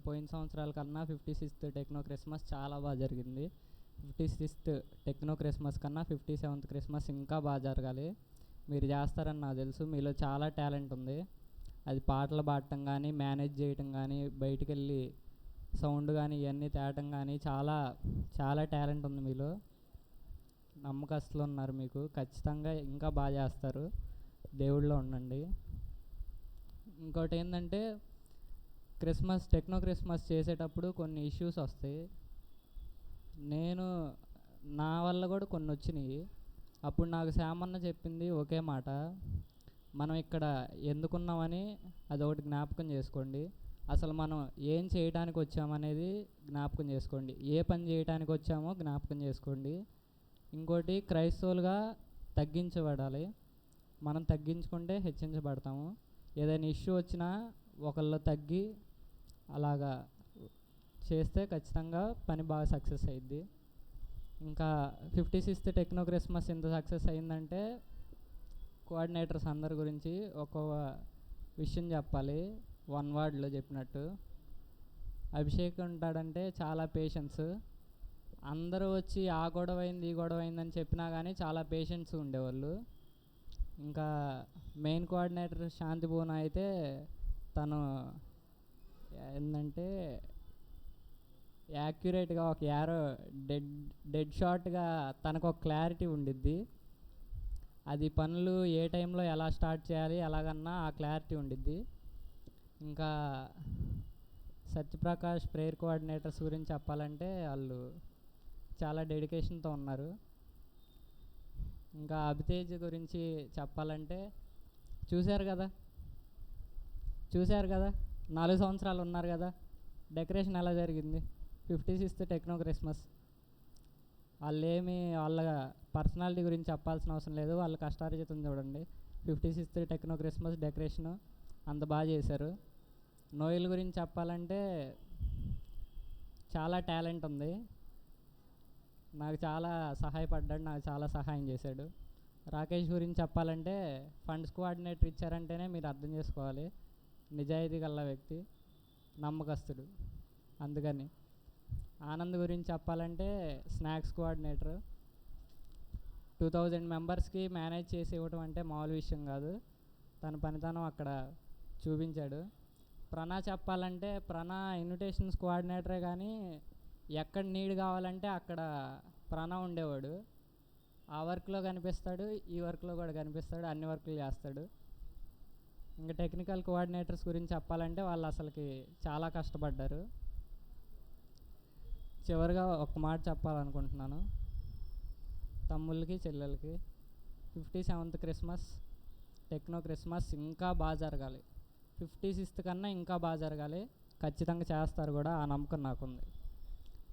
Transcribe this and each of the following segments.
పోయిన సంవత్సరాల కన్నా 56th టెక్నో క్రిస్మస్ చాలా బాగా జరిగింది. 56th టెక్నో క్రిస్మస్ కన్నా 57th క్రిస్మస్ ఇంకా బాగా జరగాలి. మీరు చేస్తారని నాకు తెలుసు. మీలో చాలా టాలెంట్ ఉంది. అది పాటలు పాడటం కానీ, మేనేజ్ చేయటం కానీ, బయటికి వెళ్ళి సౌండ్ కానీ ఇవన్నీ తేవటం కానీ చాలా చాలా టాలెంట్ ఉంది మీలో. నమ్మకస్తులు ఉన్నారు మీకు. ఖచ్చితంగా ఇంకా బాగా చేస్తారు. దేవుళ్ళో ఉండండి. ఇంకోటి ఏంటంటే టెక్నో క్రిస్మస్ చేసేటప్పుడు కొన్ని ఇష్యూస్ వస్తాయి. నా వల్ల కూడా కొన్ని వచ్చినాయి. అప్పుడు నాకు శ్యామన్న చెప్పింది ఒకే మాట, మనం ఇక్కడ ఎందుకున్నామని అదొకటి జ్ఞాపకం చేసుకోండి. అసలు మనం ఏం చేయడానికి వచ్చామనేది జ్ఞాపకం చేసుకోండి. ఏ పని చేయడానికి వచ్చామో జ్ఞాపకం చేసుకోండి. ఇంకోటి, క్రైస్తవులుగా తగ్గించబడాలి. మనం తగ్గించుకుంటే హెచ్చించబడతాము. ఏదైనా ఇష్యూ వచ్చినా ఒకళ్ళు తగ్గి అలాగా చేస్తే ఖచ్చితంగా పని బాగా సక్సెస్ అయ్యిద్ది. ఇంకా 56th టెక్నో క్రిస్మస్ ఇంత సక్సెస్ అయిందంటే కోఆర్డినేటర్స్ అందరి గురించి ఒక్కొక్క విషయం చెప్పాలి. 1 wordలో చెప్పినట్టు. అభిషేక్ ఉంటాడంటే చాలా పేషెన్స్. అందరూ వచ్చి ఆ గొడవ అయింది ఈ గొడవ అయిందని చెప్పినా కానీ చాలా పేషెన్స్ ఉండేవాళ్ళు. ఇంకా మెయిన్ కోఆర్డినేటర్ శాంతిభూన అయితే తను ఏంటంటే యాక్యురేట్గా ఒక యారో డెడ్ షాట్గా తనకు ఒక క్లారిటీ ఉండిద్ది. అది పనులు ఏ టైంలో ఎలా స్టార్ట్ చేయాలి ఎలాగన్నా ఆ క్లారిటీ ఉండిద్ది. ఇంకా సత్యప్రకాష్ ప్రేయర్ కోఆర్డినేటర్స్ గురించి చెప్పాలంటే వాళ్ళు చాలా డెడికేషన్తో ఉన్నారు. ఇంకా అభితేజ్ గురించి చెప్పాలంటే చూశారు కదా 4 సంవత్సరాలు ఉన్నారు కదా, డెకరేషన్ ఎలా జరిగింది. 56th టెక్నో క్రిస్మస్ వాళ్ళ పర్సనాలిటీ గురించి చెప్పాల్సిన అవసరం లేదు. వాళ్ళ కష్టార్జితం చూడండి. 56th టెక్నో క్రిస్మస్ డెకరేషను అంత బాగా చేశారు. నోయల్ గురించి చెప్పాలంటే చాలా టాలెంట్ ఉంది. నాకు చాలా సహాయపడ్డాడు, నాకు చాలా సహాయం చేశాడు. రాకేష్ గురించి చెప్పాలంటే ఫండ్స్ కోఆర్డినేటర్ ఇచ్చారంటేనే మీరు అర్థం చేసుకోవాలి. నిజాయితీ గల వ్యక్తి, నమ్మకస్తుడు. అందుకని ఆనంద్ గురించి చెప్పాలంటే స్నాక్స్ కోఆర్డినేటర్. 2000 మెంబర్స్కి మేనేజ్ చేసి ఇవ్వటం అంటే మామూలు విషయం కాదు. తన పనితనం అక్కడ చూపించాడు. చెప్పాలంటే ఇన్విటేషన్స్ కోఆర్డినేటరే కానీ ఎక్కడ నీడ్ కావాలంటే అక్కడ ఉండేవాడు. ఆ వర్క్లో కనిపిస్తాడు, ఈ వర్క్లో కూడా కనిపిస్తాడు, అన్ని వర్క్లు చేస్తాడు. ఇంకా టెక్నికల్ కోఆర్డినేటర్స్ గురించి చెప్పాలంటే వాళ్ళు అసలుకి చాలా కష్టపడ్డారు. చివరిగా ఒక మాట చెప్పాలనుకుంటున్నాను. తమ్ముళ్ళకి చెల్లెలకి 57th క్రిస్మస్ టెక్నో క్రిస్మస్ ఇంకా బాగా జరగాలి. 56th కన్నా ఇంకా బాగా జరగాలి. ఖచ్చితంగా చేస్తారు కూడా, ఆ నమ్మకం నాకుంది.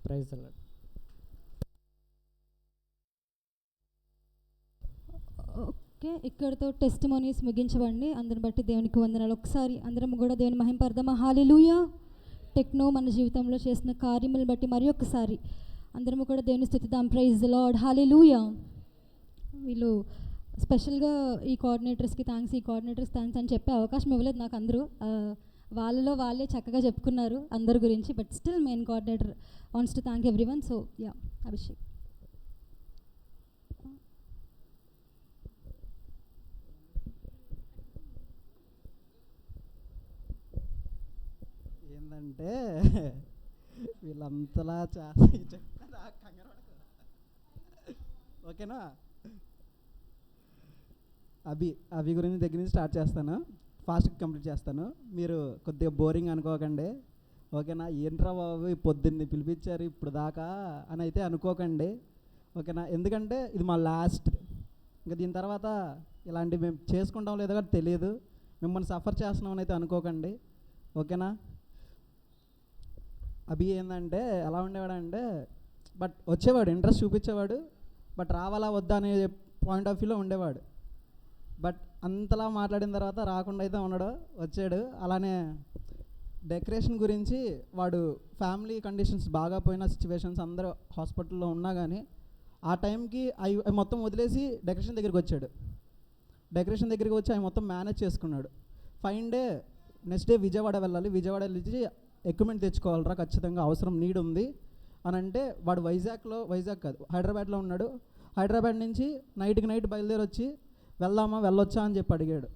Praise the Lord. ఓకే, ఇక్కడితో టెస్టిమోనీస్ ముగించబండి. అందరిని బట్టి దేవునికి వందనాలు. ఒకసారి అందరం కూడా దేవుని మహింపర్దామా. హల్లెలూయా. టెక్నో మన జీవితంలో చేసిన కార్యములను బట్టి మరి ఒక్కసారి అందరము కూడా దేవుని స్తుతిద్దాం. Praise the lord. హల్లెలూయా. వీళ్ళు స్పెషల్గా ఈ కోఆర్డినేటర్స్కి థ్యాంక్స్ అని చెప్పే అవకాశం ఇవ్వలేదు నాకు అందరూ. వాళ్ళలో వాళ్ళే చక్కగా చెప్పుకున్నారు అందరి గురించి. But still main coordinator wants to thank everyone. So yeah, Abhishek. ఏంటంటే వీళ్ళంతలా ఓకేనా. అవి గురించి దగ్గర నుంచి స్టార్ట్ చేస్తాను. ఫాస్ట్గా కంప్లీట్ చేస్తాను. మీరు కొద్దిగా బోరింగ్ అనుకోకండి, ఓకేనా. ఏంట్రా బాబు పొద్దున్నే పిలిపించారు ఇప్పుడు దాకా అని అయితే అనుకోకండి, ఓకేనా. ఎందుకంటే ఇది మా లాస్ట్. ఇంకా దీని తర్వాత ఇలాంటివి మేము చేసుకుంటాం లేదో కూడా తెలియదు. మిమ్మల్ని సఫర్ చేస్తున్నామని అయితే అనుకోకండి, ఓకేనా. అభి ఏంటంటే ఎలా ఉండేవాడంటే బట్ వచ్చేవాడు, ఇంట్రెస్ట్ చూపించేవాడు, బట్ రావాలా వద్దా అనే పాయింట్ ఆఫ్ వ్యూలో ఉండేవాడు. బట్ అంతలా మాట్లాడిన తర్వాత రాకుండా అయితే ఉన్నాడు, వచ్చాడు. అలానే డెకరేషన్ గురించి వాడు ఫ్యామిలీ కండిషన్స్ బాగా పోయిన సిచ్యువేషన్స్ అందరూ హాస్పిటల్లో ఉన్నా కానీ ఆ టైంకి అవి మొత్తం వదిలేసి డెకరేషన్ దగ్గరికి వచ్చాడు. డెకరేషన్ దగ్గరికి వచ్చి అవి మొత్తం మేనేజ్ చేసుకున్నాడు. నెక్స్ట్ డే విజయవాడ వెళ్ళాలి. విజయవాడ వెళ్ళి ఎక్విప్మెంట్ తెచ్చుకోవాలరా, ఖచ్చితంగా అవసరం నీడ్ ఉంది అని అంటే వాడు వైజాగ్ కాదు హైదరాబాద్లో ఉన్నాడు. హైదరాబాద్ నుంచి నైట్కి నైట్ బయలుదేరి వచ్చి వెళ్ళొచ్చా అని చెప్పి అడిగాడు.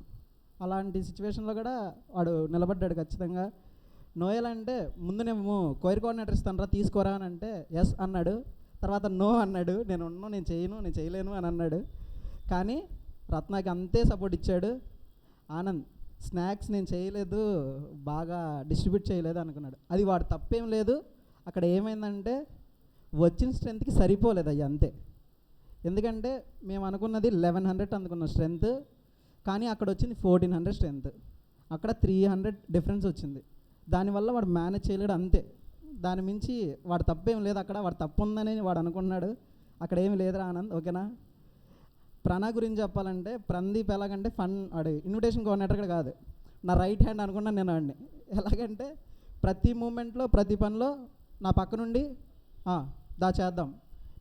అలాంటి సిచ్యువేషన్లో కూడా వాడు నిలబడ్డాడు ఖచ్చితంగా. నోయల్ అంటే ముందు నేను కోయిర్ కోఆర్డినేటర్ ఇస్తాను రా తీసుకోరా అని అంటే ఎస్ అన్నాడు. తర్వాత నో అన్నాడు, నేను చేయలేను అని అన్నాడు. కానీ రత్నాకి అంతే సపోర్ట్ ఇచ్చాడు. ఆనంద్ స్నాక్స్ నేను చేయలేదు, బాగా డిస్ట్రిబ్యూట్ చేయలేదు అనుకున్నాడు. అది వాడు తప్పేం లేదు. అక్కడ ఏమైందంటే వచ్చిన స్ట్రెంత్కి సరిపోలేదు అయ్యి అంతే. ఎందుకంటే మేము అనుకున్నది 1100 అనుకున్న స్ట్రెంత్, కానీ అక్కడ వచ్చింది 1400 స్ట్రెంత్. అక్కడ 300 డిఫరెన్స్ వచ్చింది. దానివల్ల వాడు మేనేజ్ చేయలేడు అంతే. దాని మించి వాడు తప్పేం లేదు. అక్కడ వాడు తప్పు ఉందని వాడు అనుకున్నాడు. అక్కడ ఏమి లేదురా ఆనంద్, ఓకేనా. ప్రణా గురించి చెప్పాలంటే ప్రందీప్ ఎలాగంటే వాడు ఇన్విటేషన్ కోఆర్డినేటర్ కూడా కాదు, నా రైట్ హ్యాండ్ అనుకున్నాను నేను వాడిని. ఎలాగంటే ప్రతి మూమెంట్లో ప్రతి పనిలో నా పక్క నుండి చేద్దాం.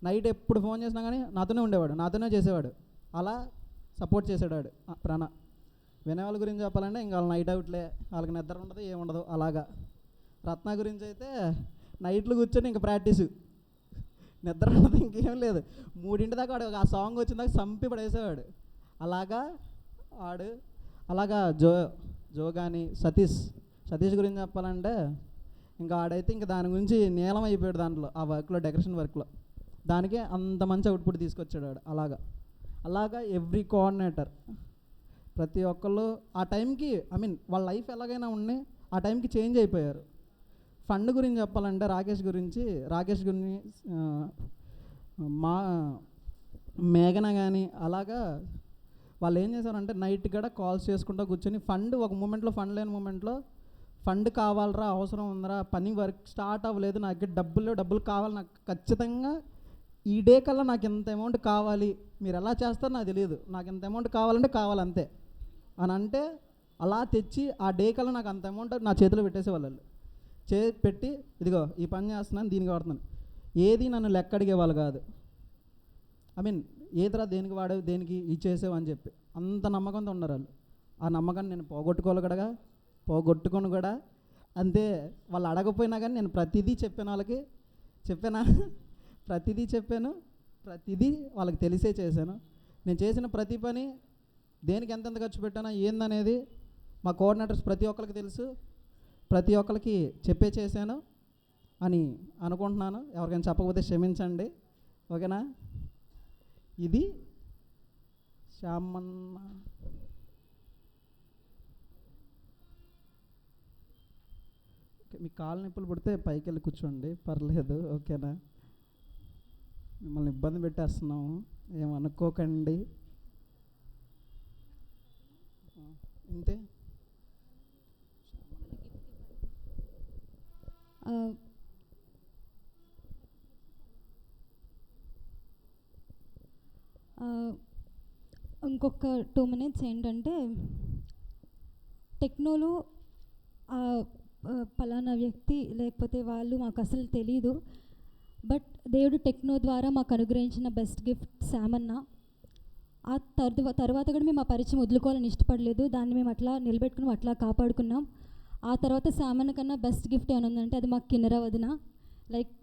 నైట్ ఎప్పుడు ఫోన్ చేసినా కానీ నాతోనే ఉండేవాడు, నాతోనే చేసేవాడు. అలా సపోర్ట్ చేసాడు వాడు ప్రాణ. వినే వాళ్ళ గురించి చెప్పాలంటే ఇంకా వాళ్ళు నైట్ అవుట్లే, వాళ్ళకి నిద్ర ఉండదు ఏముండదు అలాగా. రత్న గురించి అయితే నైట్లు కూర్చొని ఇంకా ప్రాక్టీసు, నిద్ర ఉండదు ఇంకేం లేదు. 3 దాకా వాడు ఆ సాంగ్ వచ్చిన దాకా సంపి పడేసేవాడు. అలాగా వాడు అలాగా జో కానీ సతీష్ గురించి చెప్పాలంటే ఇంకా ఆడైతే ఇంకా దాని గురించి నీలం అయిపోయాడు దాంట్లో, ఆ వర్క్లో డెకరేషన్ వర్క్లో. దానికే అంత మంచి అవుట్పుట్ తీసుకొచ్చాడు వాడు. అలాగా ఎవ్రీ కోఆర్డినేటర్ ప్రతి ఒక్కళ్ళు ఆ టైంకి వాళ్ళ లైఫ్ ఎలాగైనా ఉండి ఆ టైంకి చేంజ్ అయిపోయారు. ఫండ్ గురించి చెప్పాలంటే రాకేష్ గురించి మా మేఘన కానీ అలాగా వాళ్ళు ఏం చేశారంటే నైట్ కూడా కాల్స్ చేసుకుంటూ కూర్చొని ఒక మూమెంట్లో ఫండ్ లేని మూమెంట్లో ఫండ్ కావాలరా, అవసరం ఉందరా, పని వర్క్ స్టార్ట్ అవ్వలేదు, నాకు డబ్బులు కావాలి, నాకు ఖచ్చితంగా ఈ డే కల్లా నాకు ఇంత అమౌంట్ కావాలి, మీరు ఎలా చేస్తారో నాకు తెలియదు, నాకు ఇంత అమౌంట్ కావాలంటే కావాలంతే అని అంటే అలా తెచ్చి ఆ డే కల్లా నాకు అంత అమౌంట్ నా చేతిలో పెట్టేసేవాళ్ళు. పెట్టి ఇదిగో ఈ పని చేస్తున్నాను, దీనికి వాడుతున్నాను, ఏది నన్ను లెక్క అడిగేవాళ్ళు కాదు. ఏదిరా దేనికి వాడేవి, దేనికి ఇచ్చేసావు అని చెప్పి అంత నమ్మకంతో ఉన్నారు వాళ్ళు. ఆ నమ్మకాన్ని నేను పోగొట్టుకొని కూడా అంతే. వాళ్ళు అడగపోయినా కానీ నేను ప్రతిదీ చెప్పాను వాళ్ళకి, ప్రతిదీ చెప్పాను, ప్రతిదీ వాళ్ళకి తెలిసే చేశాను. నేను చేసిన ప్రతి పని దేనికి ఎంతెంత ఖర్చు పెట్టానో ఏందనేది మా కోఆర్డినేటర్స్ ప్రతి ఒక్కరికి తెలుసు, ప్రతి ఒక్కరికి చెప్పే చేశాను అని అనుకుంటున్నాను. ఎవరికైనా చెప్పకపోతే క్షమించండి, ఓకేనా. ఇది శ్యామన్న. మీ కాలు నొప్పులు పుడితే పైకి వెళ్ళి కూర్చోండి, పర్లేదు, ఓకేనా. మిమ్మల్ని ఇబ్బంది పెట్టేస్తున్నాము, ఏమనుకోకండి. ఇంతే. ఇంకొక 2 minutes ఏంటంటే టెక్నోలో పలానా వ్యక్తి లేకపోతే వాళ్ళు మాకు అసలు తెలీదు. బట్ దేవుడు టెక్నో ద్వారా మాకు అనుగ్రహించిన బెస్ట్ గిఫ్ట్ శామన్న. ఆ తర్వాత కూడా మేము ఆ పరిచయం వదులుకోవాలని ఇష్టపడలేదు, దాన్ని మేము అట్లా నిలబెట్టుకుని అట్లా కాపాడుకున్నాం. ఆ తర్వాత శామన్న కన్నా బెస్ట్ గిఫ్ట్ ఏమైనా ఉందంటే అది మాకు కిన్నెర వదిన. లైక్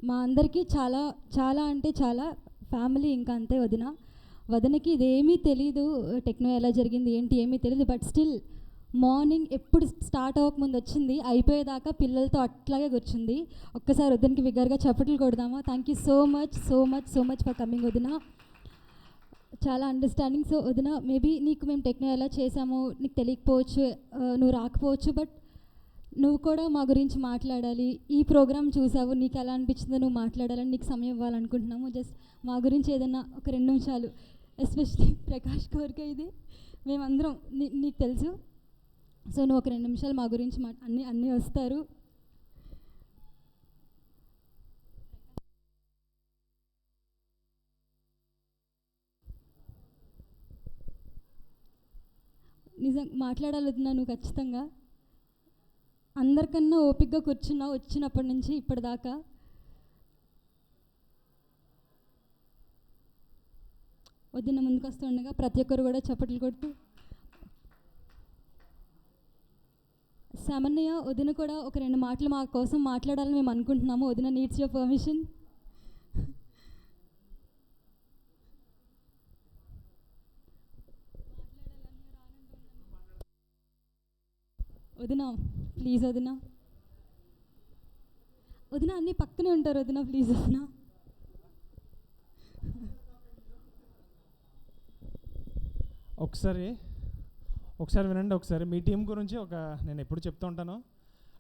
మా అందరికీ చాలా చాలా అంటే చాలా ఫ్యామిలీ, ఇంకా అంతే. వదినకి ఇదేమీ తెలీదు, టెక్నో ఎలా జరిగింది ఏంటి ఏమీ తెలియదు. బట్ స్టిల్ మార్నింగ్ ఎప్పుడు స్టార్ట్ అవ్వకముందు వచ్చింది, అయిపోయేదాకా పిల్లలతో అట్లాగే కూర్చుంది. ఒక్కసారి వదినకి విగ్గరగా చప్పట్లు కొడదామా. Thank you so much for coming వదిన. చాలా అండర్స్టాండింగ్. సో వదిన, మేబీ నీకు మేము టెక్నో ఎలా చేసామో నీకు తెలియకపోవచ్చు, నువ్వు రాకపోవచ్చు, బట్ నువ్వు కూడా మా గురించి మాట్లాడాలి. ఈ ప్రోగ్రామ్ చూసావు, నీకు ఎలా అనిపించిందో నువ్వు మాట్లాడాలని నీకు సమయం ఇవ్వాలనుకుంటున్నాము. జస్ట్ మా గురించి ఏదన్నా ఒక 2 నిమిషాలు, ఎస్పెషలీ ప్రకాష్ కోరిక ఇది, మేమందరం నీకు తెలుసు. సో నువ్వు ఒక 2 నిమిషాలు మా గురించి అన్నీ వస్తారు. నిజం మాట్లాడాలి వదినా, నువ్వు ఖచ్చితంగా. అందరికన్నా ఓపికగా కూర్చున్నావు వచ్చినప్పటి నుంచి ఇప్పటిదాకా. వదిన ముందుకు వస్తుండగా ప్రతి ఒక్కరు కూడా చప్పట్లు కొడుతూ సామాన్య వదిన కూడా ఒక 2 మాటలు మా కోసం మాట్లాడాలని మేము అనుకుంటున్నాము. వదిన నీడ్స్ యువర్ పర్మిషన్. వదిన ప్లీజ్ వదిన. వదిన అన్నీ పక్కనే ఉంటారు వదిన, ప్లీజ్ వదిన. ఒకసారి వినండి. ఒకసారి మీ టీం గురించి నేను ఎప్పుడు చెప్తూ ఉంటాను.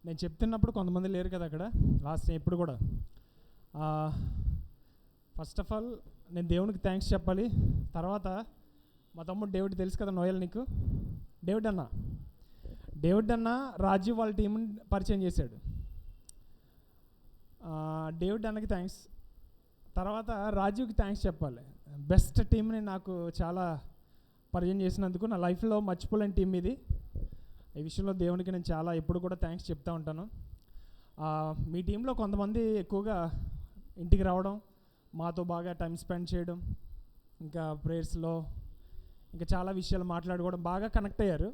నేను చెప్తున్నప్పుడు కొంతమంది లేరు కదా అక్కడ లాస్ట్ ఎప్పుడు కూడా. ఫస్ట్ ఆఫ్ ఆల్ నేను దేవునికి థ్యాంక్స్ చెప్పాలి. తర్వాత మా తమ్ముడు డేవిడ్ తెలుసు కదా, నోయల్ నీకు. డేవిడ్ అన్న రాజీవ్ వాళ్ళ టీంని పరిచయం చేశాడు. డేవిడ్ అన్నకి థ్యాంక్స్. తర్వాత రాజీవ్కి థ్యాంక్స్ చెప్పాలి. బెస్ట్ టీంని నాకు చాలా పరిచయం చేసినందుకు. నా లైఫ్లో మర్చిపోలేని టీం ఇది. ఈ విషయంలో దేవునికి నేను చాలా ఎప్పుడు కూడా థ్యాంక్స్ చెప్తూ ఉంటాను. మీ టీంలో కొంతమంది ఎక్కువగా ఇంటికి రావడం, మాతో బాగా టైం స్పెండ్ చేయడం, ఇంకా ప్రేయర్స్లో ఇంకా చాలా విషయాలు మాట్లాడుకోవడం, బాగా కనెక్ట్ అయ్యారు.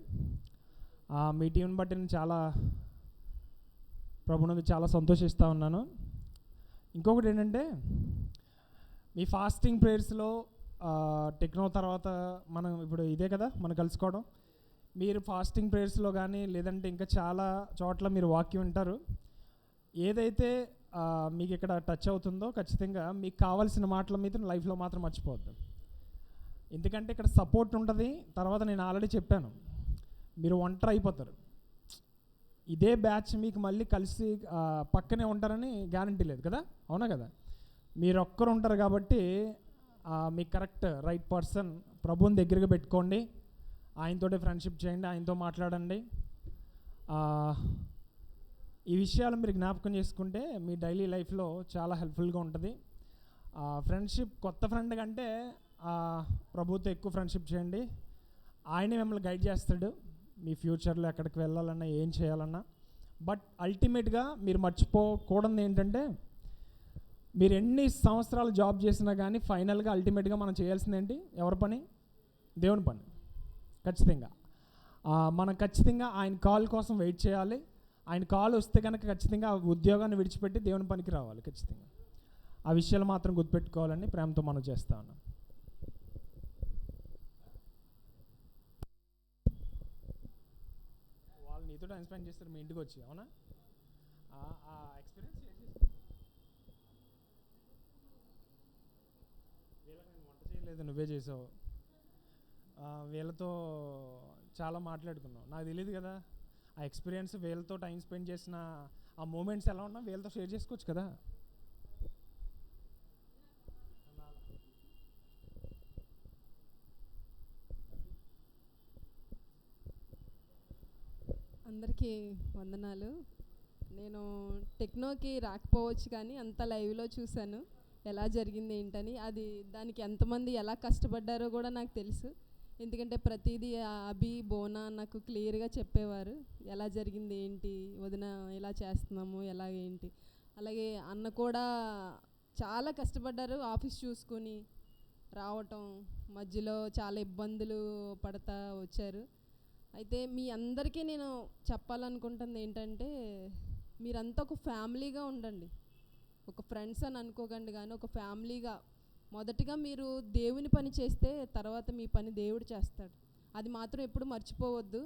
మీ టీంని బట్టి నేను చాలా ప్రభునందు చాలా సంతోషిస్తూ ఉన్నాను. ఇంకొకటి ఏంటంటే, మీ ఫాస్టింగ్ ప్రేయర్స్లో టెక్నో తర్వాత మనం ఇప్పుడు ఇదే కదా మనం కలుసుకోవడం. మీరు ఫాస్టింగ్ ప్రేయర్స్లో కానీ లేదంటే ఇంకా చాలా చోట్ల మీరు వాక్యం వింటారు. ఏదైతే మీకు ఇక్కడ టచ్ అవుతుందో ఖచ్చితంగా మీకు కావాల్సిన మాటల మీద లైఫ్లో మాత్రం మర్చిపోవద్దు. ఎందుకంటే ఇక్కడ సపోర్ట్ ఉంటుంది. తర్వాత నేను ఆల్రెడీ చెప్పాను, మీరు ఒంటరి అయిపోతారు. ఇదే బ్యాచ్ మీకు మళ్ళీ కలిసి పక్కనే ఉంటారని గ్యారంటీ లేదు కదా, అవునా కదా. మీరు ఒక్కరు ఉంటారు కాబట్టి మీకు కరెక్ట్ రైట్ పర్సన్ ప్రభువుని దగ్గరగా పెట్టుకోండి. ఆయనతోటే ఫ్రెండ్షిప్ చేయండి, ఆయనతో మాట్లాడండి. ఈ విషయాలు మీరు జ్ఞాపకం చేసుకుంటే మీ డైలీ లైఫ్లో చాలా హెల్ప్ఫుల్గా ఉంటుంది. ఫ్రెండ్షిప్ కొత్త ఫ్రెండ్ కంటే ప్రభుతో ఎక్కువ ఫ్రెండ్షిప్ చేయండి. ఆయనే మిమ్మల్ని గైడ్ చేస్తాడు మీ ఫ్యూచర్లో ఎక్కడికి వెళ్ళాలన్నా ఏం చేయాలన్నా. బట్ అల్టిమేట్గా మీరు మర్చిపోకూడదు ఏంటంటే, మీరు ఎన్ని సంవత్సరాలు జాబ్ చేసినా కానీ ఫైనల్గా అల్టిమేట్గా మనం చేయాల్సింది ఏంటి? ఎవరి పని? దేవుని పని. ఖచ్చితంగా మనం ఖచ్చితంగా ఆయన కాల్ కోసం వెయిట్ చేయాలి. ఆయన కాల్ వస్తే కనుక ఖచ్చితంగా ఆ ఉద్యోగాన్ని విడిచిపెట్టి దేవుని పనికి రావాలి. ఖచ్చితంగా ఆ విషయాలు మాత్రం గుర్తుపెట్టుకోవాలని ప్రేమతో మనం చేస్తా ఉన్నాం. వాళ్ళు నీతో టైం స్పెండ్ చేస్తారు మీ ఇంటికి వచ్చి, అవునా? ఆ ఎక్స్పీరియన్స్ వీళ్ళకి నేను వంట చేయలేదు, నువ్వే చేసావు. వీళ్ళతో చాలా మాట్లాడుకున్నావు. నాకు తెలియదు కదా ఆ ఎక్స్పీరియన్స్. వీళ్ళతో టైం స్పెండ్ చేసిన ఆ మూమెంట్స్ ఎలా ఉన్నా వీళ్ళతో షేర్ చేసుకోవచ్చు కదా. అందరికీ వందనాలు. నేను టెక్నోకి రాకపోవచ్చు కానీ అంత లైవ్లో చూశాను ఎలా జరిగింది ఏంటని. దానికి ఎంతమంది ఎలా కష్టపడ్డారో కూడా నాకు తెలుసు. ఎందుకంటే ప్రతిదీ అభి బోనా నాకు క్లియర్గా చెప్పేవారు ఎలా జరిగింది ఏంటి, వదిన ఎలా చేస్తున్నాము ఎలా ఏంటి. అలాగే అన్న కూడా చాలా కష్టపడ్డారు. ఆఫీస్ చూసుకొని రావటం, మధ్యలో చాలా ఇబ్బందులు పడతా వచ్చారు. అయితే మీ అందరికీ నేను చెప్పాలనుకుంటుంది ఏంటంటే, మీరంతా ఒక ఫ్యామిలీగా ఉండండి. ఒక ఫ్రెండ్స్ అని అనుకోకండి, కానీ ఒక ఫ్యామిలీగా మొదటిగా మీరు దేవుని పని చేస్తే తర్వాత మీ పని దేవుడు చేస్తాడు. అది మాత్రం ఎప్పుడు మర్చిపోవద్దు.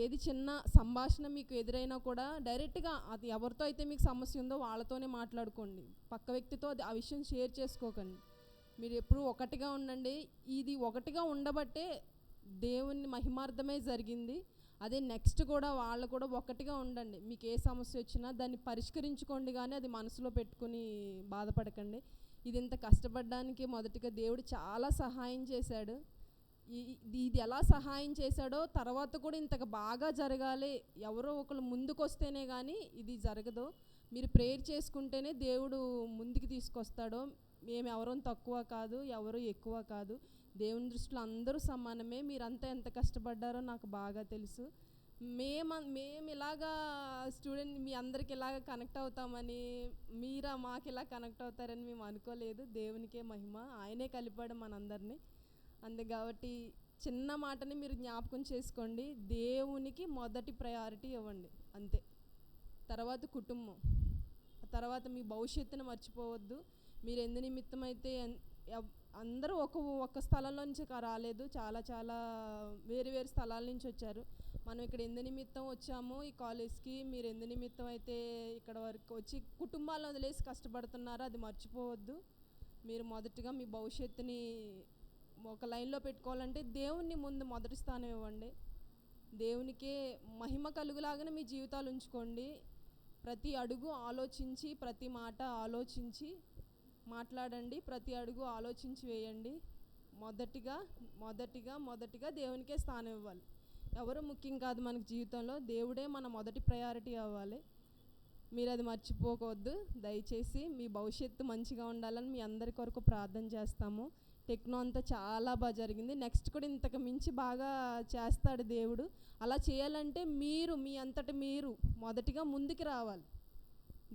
ఏది చిన్న సంభాషణ మీకు ఎదురైనా కూడా డైరెక్ట్గా అది ఎవరితో అయితే మీకు సమస్య ఉందో వాళ్ళతోనే మాట్లాడుకోండి. పక్క వ్యక్తితో ఆ విషయం షేర్ చేసుకోకండి. మీరు ఎప్పుడు ఒకటిగా ఉండండి. ఇది ఒకటిగా ఉండబట్టే దేవుని మహిమార్థమే జరిగింది. అదే నెక్స్ట్ కూడా వాళ్ళు కూడా ఒకటిగా ఉండండి. మీకు ఏ సమస్య వచ్చినా దాన్ని పరిష్కరించుకోండి, కానీ అది మనసులో పెట్టుకుని బాధపడకండి. ఇది ఇంత కష్టపడడానికి మొదటిగా దేవుడు చాలా సహాయం చేశాడు. ఇది ఎలా సహాయం చేశాడో తర్వాత కూడా ఇంతకు బాగా జరగాలి. ఎవరో ఒకరు ముందుకు వస్తేనే కానీ ఇది జరగదు. మీరు ప్రేయర్ చేసుకుంటేనే దేవుడు ముందుకు తీసుకొస్తాడో. మేము ఎవరూ తక్కువ కాదు, ఎవరు ఎక్కువ కాదు. దేవుని దృష్టిలో అందరూ సమానమే. మీరంతా ఎంత కష్టపడ్డారో నాకు బాగా తెలుసు. మేము ఇలాగా స్టూడెంట్ మీ అందరికి ఇలాగ కనెక్ట్ అవుతామని, మాకు ఇలా కనెక్ట్ అవుతారని మేము అనుకోలేదు. దేవునికే మహిమ, ఆయనే కలిపాడు మనందరినీ. కాబట్టి చిన్న మాటని మీరు జ్ఞాపకం చేసుకోండి. దేవునికి మొదటి ప్రయారిటీ ఇవ్వండి అంతే. తర్వాత కుటుంబం, తర్వాత మీ భవిష్యత్తును మర్చిపోవద్దు. మీరు ఎందు నిమిత్తం అయితే అందరూ ఒక్క స్థలంలో నుంచి రాలేదు, చాలా చాలా వేరు వేరు స్థలాల నుంచి వచ్చారు. మనం ఇక్కడ ఎందు నిమిత్తం వచ్చామో ఈ కాలేజ్కి, మీరు ఎందు నిమిత్తం అయితే ఇక్కడ వరకు వచ్చి కుటుంబాలను వదిలేసి కష్టపడుతున్నారో అది మర్చిపోవద్దు. మీరు మొదటగా మీ భవిష్యత్తుని ఒక లైన్లో పెట్టుకోవాలంటే దేవుణ్ణి ముందు మొదటి స్థానం ఇవ్వండి. దేవునికే మహిమ కలుగులాగానే మీ జీవితాలు ఉంచుకోండి. ప్రతి అడుగు ఆలోచించి, ప్రతి మాట ఆలోచించి మాట్లాడండి. ప్రతి అడుగు ఆలోచించి వేయండి. మొదటిగా దేవునికే స్థానం ఇవ్వాలి. ఎవరు ముఖ్యం కాదు మనకు జీవితంలో, దేవుడే మన మొదటి ప్రయారిటీ అవ్వాలి. మీరు అది మర్చిపోవద్దు దయచేసి. మీ భవిష్యత్తు మంచిగా ఉండాలని మీ అందరి కొరకు ప్రార్థన చేస్తాము. టెక్నో అంతా చాలా బాగా జరిగింది. నెక్స్ట్ కూడా ఇంతకు మించి బాగా చేస్తాడు దేవుడు. అలా చేయాలంటే మీరు మీ అంతటి మీరు మొదటిగా ముందుకు రావాలి.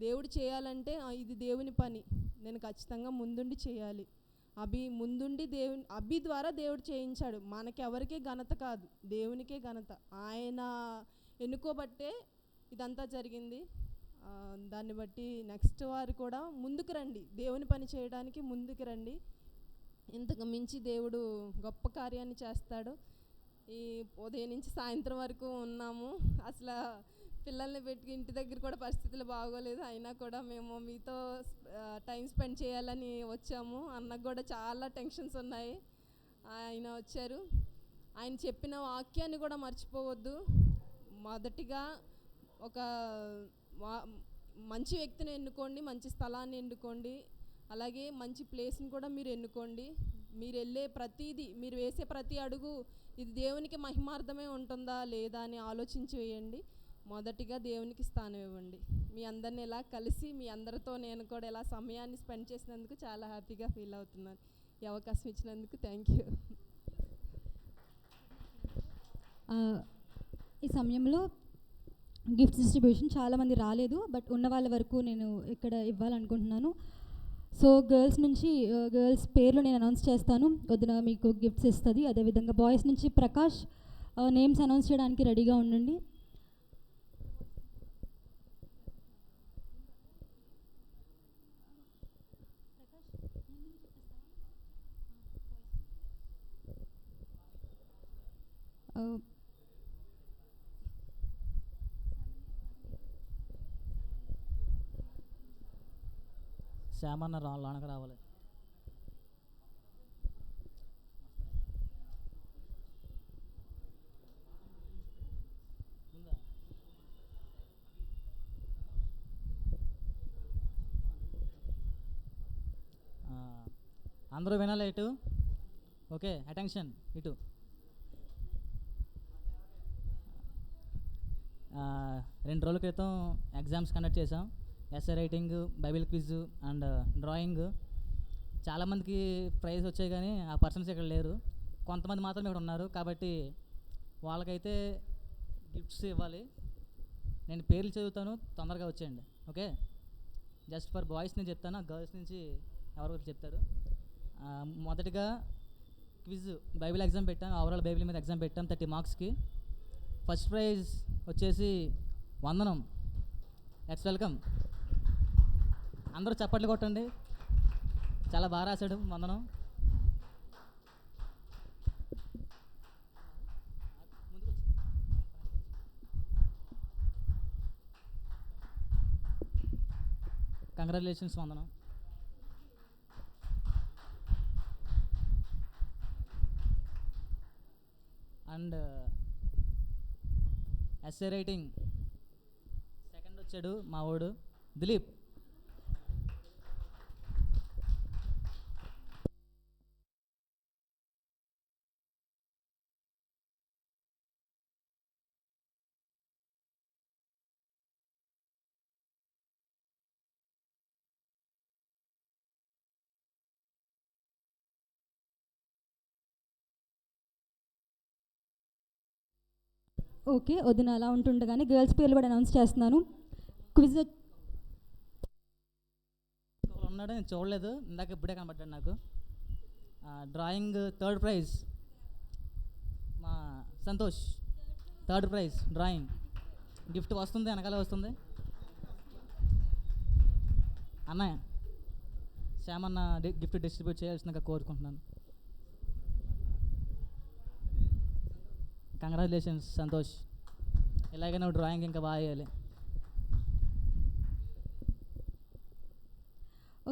దేవుడు చేయాలంటే ఇది దేవుని పని, నేను ఖచ్చితంగా ముందుండి చేయాలి. అభి ద్వారా దేవుడు చేయించాడు. మనకెవరికీ ఘనత కాదు, దేవునికే ఘనత. ఆయన ఎన్నుకోబట్టే ఇదంతా జరిగింది. దాన్ని బట్టి నెక్స్ట్ వారు కూడా ముందుకు రండి, దేవుని పని చేయడానికి ముందుకు రండి. ఇంతకు మించి దేవుడు గొప్ప కార్యాన్ని చేస్తాడు. ఈ ఉదయం నుంచి సాయంత్రం వరకు ఉన్నాము. అసలు పిల్లల్ని పెట్టి ఇంటి దగ్గర కూడా పరిస్థితులు బాగోలేదు, అయినా కూడా మేము మీతో టైం స్పెండ్ చేయాలని వచ్చాము. అన్నకు కూడా చాలా టెన్షన్స్ ఉన్నాయి, ఆయన వచ్చారు. ఆయన చెప్పిన వాక్యాన్ని కూడా మర్చిపోవద్దు. మొదటిగా ఒక మంచి వ్యక్తిని ఎన్నుకోండి, మంచి స్థలాన్ని ఎన్నుకోండి, అలాగే మంచి ప్లేస్ని కూడా మీరు ఎన్నుకోండి. మీరు వెళ్ళే ప్రతిదీ, మీరు వేసే ప్రతి అడుగు ఇది దేవునికి మహిమార్థమే ఉంటుందా లేదా అని ఆలోచించి వేయండి. మొదటిగా దేవునికి స్థానం ఇవ్వండి. మీ అందరిని ఇలా కలిసి మీ అందరితో నేను కూడా ఇలా సమయాన్ని స్పెండ్ చేసినందుకు చాలా హ్యాపీగా ఫీల్ అవుతున్నాను. ఈ అవకాశం ఇచ్చినందుకు థ్యాంక్ యూ. ఈ సమయంలో గిఫ్ట్స్ డిస్ట్రిబ్యూషన్ చాలామంది రాలేదు, బట్ ఉన్న వాళ్ళ వరకు నేను ఇక్కడ ఇవ్వాలనుకుంటున్నాను. సో గర్ల్స్ పేర్లు నేను అనౌన్స్ చేస్తాను, వదిన మీకు గిఫ్ట్స్ ఇస్తుంది. అదేవిధంగా బాయ్స్ నుంచి ప్రకాష్ నేమ్స్ అనౌన్స్ చేయడానికి రెడీగా ఉండండి. శ్యామన్న లోనకి రావాలి. అందరూ వినాలి ఇటు. ఓకే, అటెన్షన్ ఇటు. రెండు రోజుల క్రితం ఎగ్జామ్స్ కండక్ట్ చేసాం. Essay writing, Bible quiz and drawing. చాలామందికి ప్రైజ్ వచ్చాయి, కానీ ఆ పర్సన్స్ ఇక్కడ లేరు. కొంతమంది మాత్రం ఇక్కడ ఉన్నారు, కాబట్టి వాళ్ళకైతే గిఫ్ట్స్ ఇవ్వాలి. నేను పేర్లు చదువుతాను, తొందరగా వచ్చేయండి. ఓకే, జస్ట్ ఫర్ బాయ్స్ నేను చెప్తాను, గర్ల్స్ నుంచి ఎవరు చెప్తారు. మొదటిగా క్విజ్ బైబిల్ ఎగ్జామ్ పెట్టాం, ఓవరాల్ బైబిల్ మీద ఎగ్జామ్ పెట్టాం 30 మార్క్స్కి. ఫస్ట్ ప్రైజ్ వచ్చేసి వందనం. Let's welcome. అందరూ చప్పట్లు కొట్టండి, చాలా బాగా రాశాడు వందనం. కంగ్రాచులేషన్స్ వందనం. అండ్ ఎస్ఏ రైటింగ్ సెకండ్ వచ్చాడు మా వాడు దిలీప్. ఓకే, వదిన అలా ఉంటుండగానే గర్ల్స్ పేర్లు కూడా అనౌన్స్ చేస్తున్నాను. క్విజ్ ఉన్నాడు, నేను చూడలేదు, ఇందాక ఇప్పుడే కనబడ్డాడు నాకు. Drawing third prize Santosh third prize drawing. Gift వస్తుంది, వెనకాల వస్తుంది. అన్నయ్య శ్యామన్న గిఫ్ట్ డిస్ట్రిబ్యూట్ చేయాల్సిందిగా కోరుకుంటున్నాను. కంగ్రాచులేషన్స్ సంతోష్, ఇలాగే నువ్వు డ్రాయింగ్ ఇంకా బాగా వేయాలి.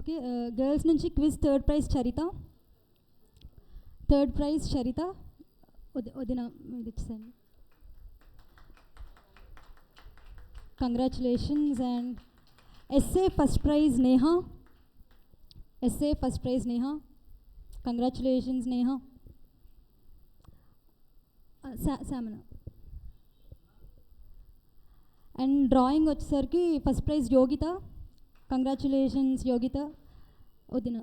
ఓకే, గర్ల్స్ నుంచి quiz third prize Charitha. Third prize Charitha. వదిన ఇది ఇచ్చేయండి. Congratulations. And SA first prize Neha. SA first prize Neha. Congratulations Neha. Samana. And drawing వచ్చేసరికి first prize Yogitha. Congratulations Yogitha. వదిన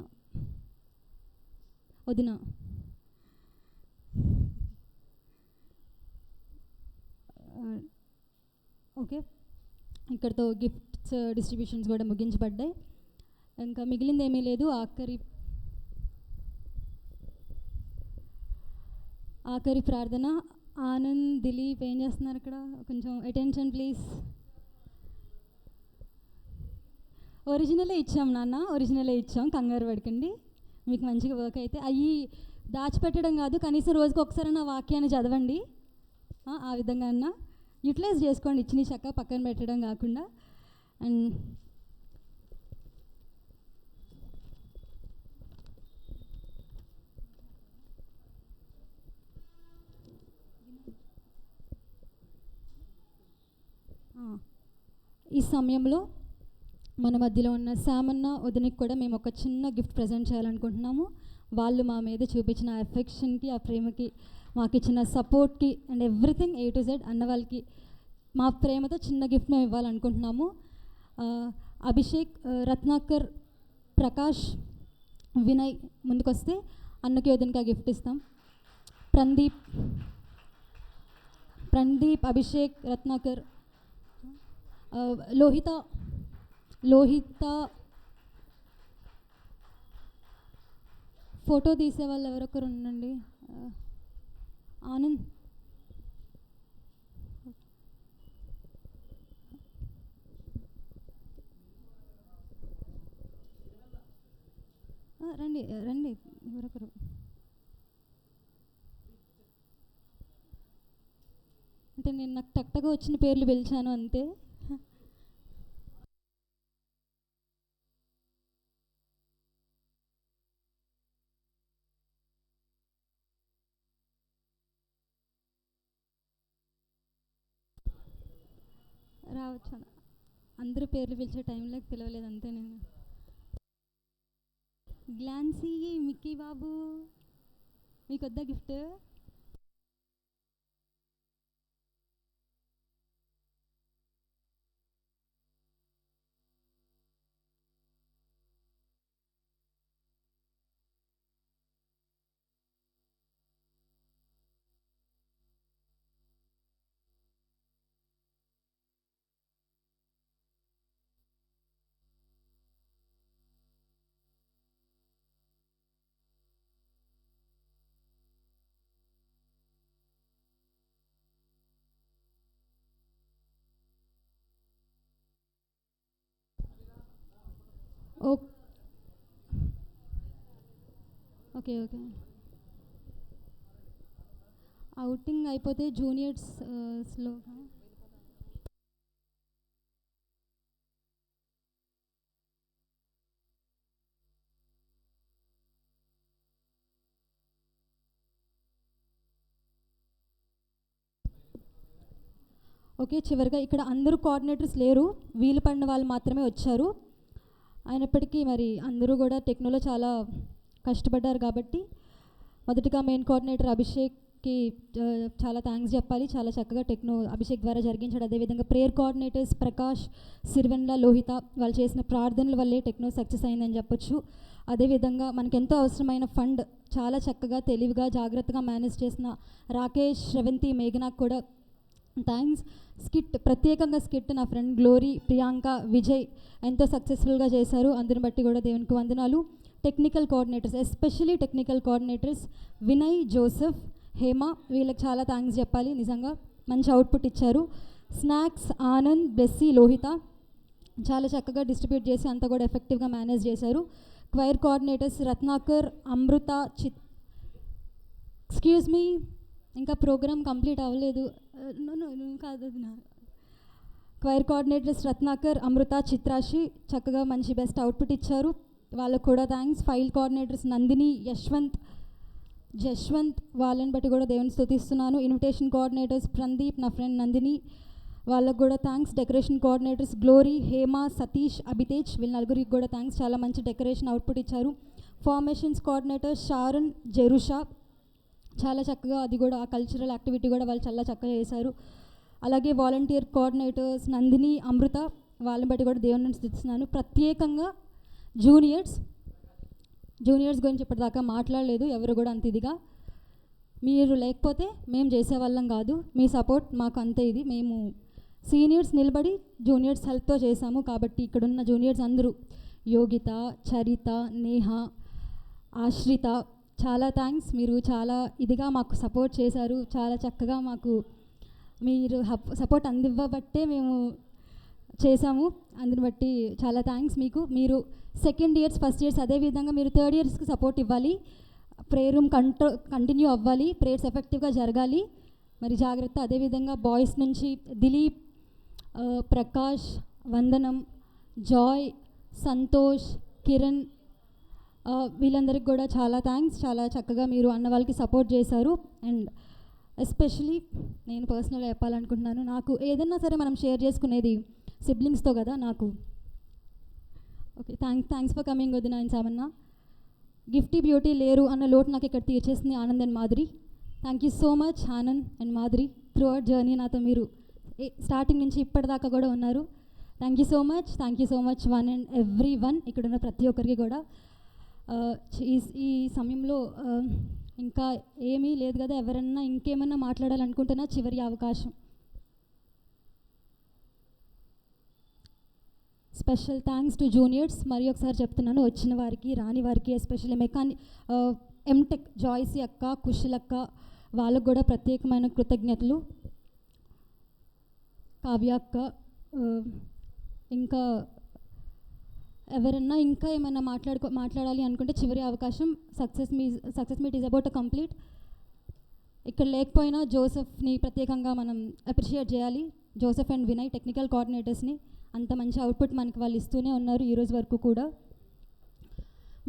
వదిన. ఓకే, ఇక్కడితో గిఫ్ట్స్ డిస్ట్రిబ్యూషన్స్ కూడా ముగించబడ్డాయి. ఇంకా మిగిలింది ఏమీ లేదు. ఆఖరి ప్రార్థన. ఆనంద్, దిలీప్ ఏం చేస్తున్నారు ఇక్కడ? కొంచెం అటెన్షన్ ప్లీజ్. ఒరిజినలే ఇచ్చాం నాన్న, ఒరిజినలే ఇచ్చాం, కంగారు పడకండి. మీకు మంచిగా వర్క్ అయితే అవి దాచిపెట్టడం కాదు, కనీసం రోజుకి ఒకసారి నా వాక్యాన్ని చదవండి. ఆ విధంగా అన్న యూటిలైజ్ చేసుకోండి, ఇచ్చిన చక్క పక్కన పెట్టడం కాకుండా. అండ్ ఈ సమయంలో మన మధ్యలో ఉన్న శామన్న వదినకి కూడా మేము ఒక చిన్న గిఫ్ట్ ప్రజెంట్ చేయాలనుకుంటున్నాము. వాళ్ళు మా మీద చూపించిన ఎఫెక్షన్కి, ఆ ప్రేమకి, మాకు ఇచ్చిన సపోర్ట్కి and everything A to Z అన్న వాళ్ళకి మా ప్రేమతో చిన్న గిఫ్ట్ మేము ఇవ్వాలనుకుంటున్నాము. అభిషేక్, రత్నాకర్, ప్రకాష్, వినయ్ ముందుకొస్తే అన్నకి వదినకి ఆ గిఫ్ట్ ఇస్తాం. ప్రణదీప్, అభిషేక్, రత్నాకర్, లోహిత ఫోటో తీసే వాళ్ళు ఎవరొకరు ఉండండి. ఆనంద్, రండి రండి ఎవరొకరు. అంటే నేను నాకు టక్టగా వచ్చిన పేర్లు పిలిచాను అంతే. రావచ్చు, అందరూ పేర్లు పిలిచే టైంలోకి పిలవలేదు అంతే. నేను గ్లాన్సీ, మిక్కీ బాబు మీకు వద్దా గిఫ్ట్? Okay okay. అవుటింగ్ అయిపోతే జూనియర్స్లో ఓకే. చివరిగా ఇక్కడ అందరూ కోఆర్డినేటర్స్ లేరు, వీలు పడిన వాళ్ళు మాత్రమే వచ్చారు. అయినప్పటికీ మరి అందరూ కూడా టెక్నోలో చాలా కష్టపడ్డారు కాబట్టి మొదటిగా మెయిన్ కోఆర్డినేటర్ అభిషేక్కి చాలా థ్యాంక్స్ చెప్పాలి. చాలా చక్కగా టెక్నో అభిషేక్ ద్వారా జరిగించాడు. అదేవిధంగా ప్రేయర్ కోఆర్డినేటర్స్ ప్రకాష్, సిరివెన్ల, లోహిత వాళ్ళు చేసిన ప్రార్థనల వల్లే టెక్నో సక్సెస్ అయిందని చెప్పొచ్చు. అదేవిధంగా మనకు ఎంతో అవసరమైన ఫండ్ చాలా చక్కగా, తెలివిగా, జాగ్రత్తగా మేనేజ్ చేసిన రాకేష్, శ్రవంతి, మేఘనాకు కూడా థ్యాంక్స్. ప్రత్యేకంగా స్కిట్ నా ఫ్రెండ్ గ్లోరీ, ప్రియాంక, విజయ్ ఎంతో సక్సెస్ఫుల్గా చేశారు. అందరిని బట్టి కూడా దేవునికి వందనాలు. Technical coordinators, especially technical coordinators Vinay, Joseph, Hema, వీళ్ళకి చాలా థ్యాంక్స్ చెప్పాలి. నిజంగా మంచి అవుట్పుట్ ఇచ్చారు. స్నాక్స్ ఆనంద్, బ్లెస్సీ, లోహిత చాలా చక్కగా డిస్ట్రిబ్యూట్ చేసి అంతా కూడా ఎఫెక్టివ్గా మేనేజ్ చేశారు. Choir coordinators Ratnakar, Amrita, excuse me, ఇంకా ప్రోగ్రామ్ కంప్లీట్ అవ్వలేదు. కాదు, క్వైర్ కోఆర్డినేటర్స్ రత్నాకర్, అమృత, చిత్రాషి చక్కగా మంచి బెస్ట్ అవుట్పుట్ ఇచ్చారు. వాళ్ళకు కూడా thanks. File coordinators Nandini, Jashwanth వాళ్ళని బట్టి కూడా దేవుని స్తుతిస్తున్నాను. ఇన్విటేషన్ కోఆర్డినేటర్స్ ప్రదీప్, నా ఫ్రెండ్ నందిని, వాళ్ళకు కూడా thanks. Decoration coordinators Glory, Hema, Satish, Abhitej, వీళ్ళ నలుగురికి కూడా థ్యాంక్స్. చాలా మంచి డెకరేషన్ అవుట్పుట్ ఇచ్చారు. ఫార్మేషన్స్ కోఆర్డినేటర్స్ షారన్, జెరుషా చాలా చక్కగా, అది కూడా ఆ కల్చరల్ యాక్టివిటీ కూడా వాళ్ళు చాలా చక్కగా చేశారు. అలాగే వాలంటీర్ కోఆర్డినేటర్స్ నందిని, అమృత, వాళ్ళని బట్టి కూడా దేవుని స్తుతిస్తున్నాను. ప్రత్యేకంగా జూనియర్స్ గురించి ఇప్పటిదాకా మాట్లాడలేదు ఎవరు కూడా అంత ఇదిగా. మీరు లేకపోతే మేము చేసేవాళ్ళం కాదు. మీ సపోర్ట్ మాకు అంతే. ఇది మేము సీనియర్స్ నిలబడి జూనియర్స్ హెల్ప్తో చేశాము. కాబట్టి ఇక్కడున్న జూనియర్స్ అందరూ యోగిత, చరిత, నేహ, ఆశ్రిత చాలా థ్యాంక్స్. మీరు చాలా ఇదిగా మాకు సపోర్ట్ చేశారు. చాలా చక్కగా మాకు మీరు సపోర్ట్ అందివ్వబట్టే మేము చేశాము. అందుని బట్టి చాలా థ్యాంక్స్ మీకు. మీరు సెకండ్ ఇయర్స్, ఫస్ట్ ఇయర్స్, అదేవిధంగా మీరు థర్డ్ ఇయర్స్కి సపోర్ట్ ఇవ్వాలి. ప్రేయర్ రూమ్ కంటిన్యూ అవ్వాలి. ప్రేయర్స్ ఎఫెక్టివ్గా జరగాలి. మరి జాగ్రత్త. అదేవిధంగా బాయ్స్ నుంచి దిలీప్, ప్రకాష్, వందనం, జాయ్, సంతోష్, కిరణ్, వీళ్ళందరికీ కూడా చాలా థ్యాంక్స్. చాలా చక్కగా మీరు అన్న వాళ్ళకి సపోర్ట్ చేశారు. అండ్ ఎస్పెషలీ నేను పర్సనల్గా చెప్పాలనుకుంటున్నాను, నాకు ఏదైనా సరే మనం షేర్ చేసుకునేది సిబ్లింగ్స్తో కదా. నాకు ఓకే, థ్యాంక్స్ ఫర్ కమింగ్ వదిన అండ్ సామన్న. గిఫ్టీ బ్యూటీ లేరు అన్న లోటు నాకు ఇక్కడ తీర్చేసింది Anand and Madhuri. Thank you so much Anand and Madhuri. Throughout journey నాతో మీరు స్టార్టింగ్ నుంచి ఇప్పటిదాకా కూడా ఉన్నారు. Thank you so much one and every one, ఇక్కడ ఉన్న ప్రతి ఒక్కరికి కూడా. ఈ సమయంలో ఇంకా ఏమీ లేదు కదా, ఎవరన్నా ఇంకేమన్నా మాట్లాడాలనుకుంటున్నా చివరి అవకాశం. Special thanks to juniors. మరి ఒకసారి చెప్తున్నాను, వచ్చిన వారికి, రాని వారికి, ఎస్పెషల్లీ ఎంటెక్ జాయ్సీ అక్క, కుశల్ అక్క, వాళ్ళకు కూడా ప్రత్యేకమైన కృతజ్ఞతలు. కావ్య అక్క, ఇంకా ఎవరన్నా ఇంకా ఏమైనా మాట్లాడాలి అనుకుంటే చివరి అవకాశం. Success meet is about a complete. ఇక్కడ లేకపోయినా జోసెఫ్ని ప్రత్యేకంగా మనం అప్రిషియేట్ చేయాలి. జోసెఫ్ అండ్ వినయ్ టెక్నికల్ కోఆర్డినేటర్స్ని, అంత మంచి అవుట్పుట్ మనకి వాళ్ళు ఇస్తూనే ఉన్నారు ఈరోజు వరకు కూడా.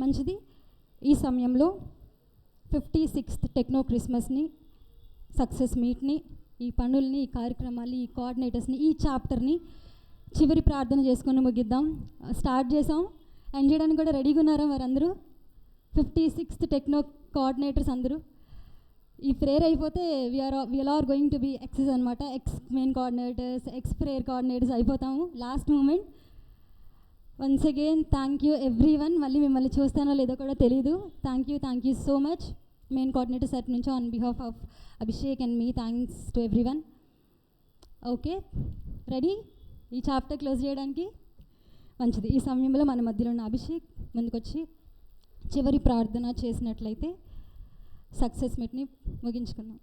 మంచిది. ఈ సమయంలో 56th టెక్నో క్రిస్మస్ని, సక్సెస్ మీట్ని, ఈ పనుల్ని, ఈ కార్యక్రమాలు, ఈ కోఆర్డినేటర్స్ని, ఈ చాప్టర్ని చివరి ప్రార్థన చేసుకొని ముగిద్దాం. స్టార్ట్ చేసాం, ఎండ్ చేయడానికి కూడా రెడీగా ఉన్నారా మరి అందరూ? 56th టెక్నో కోఆర్డినేటర్స్ అందరూ ఈ ప్రేయర్ అయిపోతే we're are going to be exes అనమాట. Ex main coordinators, ex prayer coordinators అయిపోతాము last moment. Once again thank you every one. మళ్ళీ మిమ్మల్ని చూస్తానో లేదో కూడా తెలీదు. Thank you so much. Main coordinator set నుంచి on behalf of Abhishek and మీ, thanks to every one. Okay, ready ఈ చాప్టర్ క్లోజ్ చేయడానికి? మంచిది. ఈ సమయంలో మన మధ్యలో ఉన్న అభిషేక్ ముందుకొచ్చి చివరి ప్రార్థన చేసినట్లయితే సక్సెస్ మీట్ని ముగించుకుందాం.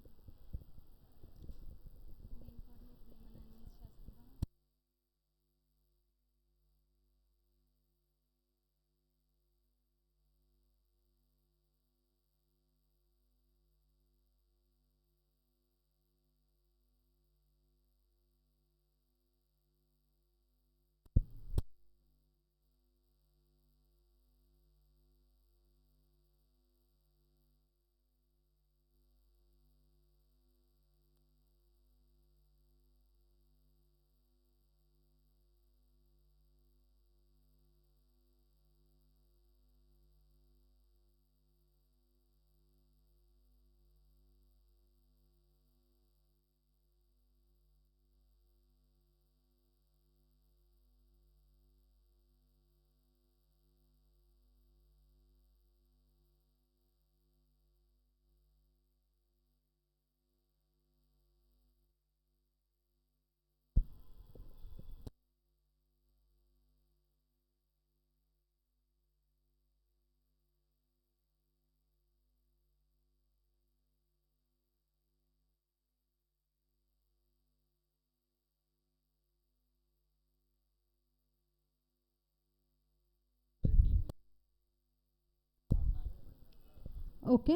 ఓకే,